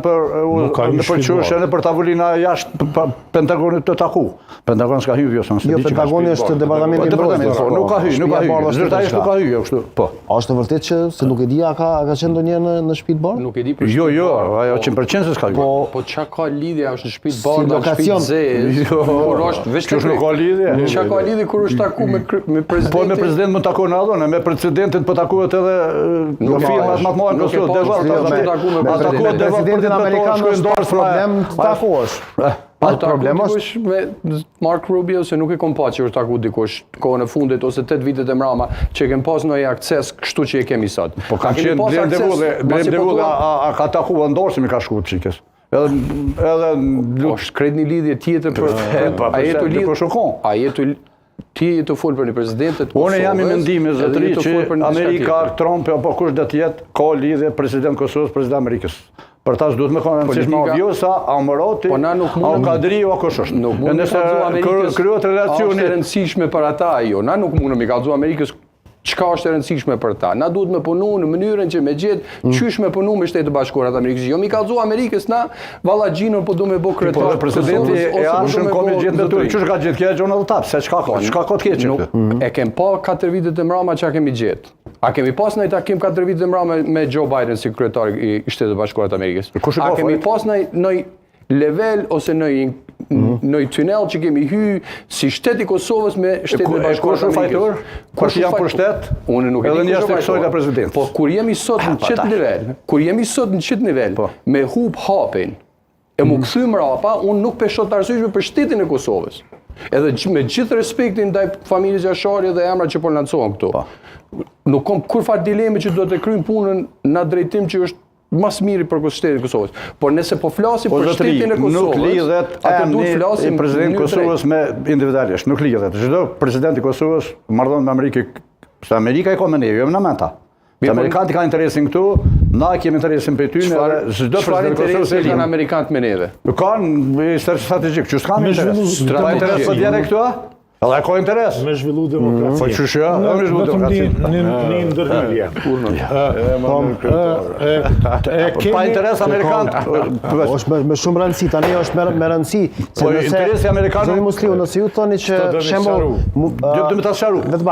në përqyrshën e për tavolina jashtë Pentagonit të taku. Pentagon s'ka hyrë vjosën. Jo, Pentagoni është departamenti mbrojtjes. Nuk ka hyrë, zyrtarisht nuk ka hyrë kështu. Po. A është vërtet që se nuk e di a ka qenë ndonjë në shtëpitë Barë? Nuk e di për Jo, ajo 100% se s'ka hyrë. Po çka ka lidhje është në shtëpitë Barë, në shtëpitë Zez. Kur është veç Ç'është nuk ka lidhje. Çka ka lidhje kur është taku me presidentin? Po me presidentin më takon allon, me precedentin po takohet edhe në firmat më të mëdha në Kosovë. Presidentin amerikan është problem të takosh. Problem është me Mark Rubio se nuk e kom pa që është taku dikush kohën e fundit ose 8 vitet e mrama që kem pas ndonjë akses kështu që e kemi sot. Po ka qenë Blem Devulle a ka takuar ndorsi mi ka shkuar çikës. Edhe është krejt një lidhje tjetër për a jetu ti e të folë për një presidentet Kosovës. Unë jam i mendimit zotëri që Amerika, Trump apo kush do të jetë ka lidhje president Kosovës, president Amerikës. Për ta s'duhet me kanë rëndësishme Vjosa, Amoroti, Kadri o kush është. Nuk mund të kallëzoj Amerikës. Krijohet relacioni është e rëndësishme për ata ajo. Na nuk mundem i kallëzoj Amerikës çka është e rëndësishme për ta. Na duhet me punu në mënyrën që me gjetë çysh me punu me Shtetet Bashkuara të Amerikës. Jo mi kallëzoj Amerikës na valla gjinën po do me bë kryetar. Po presidenti e arshëm ka me gjetë detyrë. Çysh ka gjetë kjo Donald Trump? Se çka ka të keq këtu. E kem pa 4 vitet e mrama çka kemi gjetë. A kemi pas ndonjë takim 4 vite mbrapa me Joe Biden si kryetar i Shtetit Bashkuar të Amerikës? A kemi pas ndonjë level ose ndonjë tunel që kemi hyrë si shteti i Kosovës me Shtetin Bashkuar të Amerikës? Kush janë për shtet? Unë nuk e di. Edhe njerëz të kësaj president. Po kur jemi sot në çet nivel, me hub hapin e mu kthy mrapa, unë nuk peshoj të arsyeshme për shtetin e Kosovës. Edhe me gjithë respektin ndaj familjes Jashari dhe emrat që po lancohen këtu. Nuk kam kur fat dileme që do të kryjm punën në drejtim që është mas miri për shtetin e Kosovës. Por nëse po flasim për shtetin e Kosovës, nuk lidhet emri i presidentit Kosovës me individualisht, nuk lidhet. Çdo president i Kosovës marrdhon me Amerikën, se Amerika e ka me ne, jo me na. Se amerikanët kanë interesin këtu, na kemi interesin për ty, çdo president i Kosovës e kanë amerikanët me neve. Kanë strategjik, çu s'kan interes. Ka interes po djerë këtu? Edhe ka interes. Me zhvillu demokraci. Po çu shë, me zhvillu demokraci. Në ndërhyrje. Pa interes amerikanët. Është me shumë rëndësi, tani është me rëndësi. Po interesi amerikanëve Musliu, nëse ju thoni që shembull, do të më ta sqaroj. Vetëm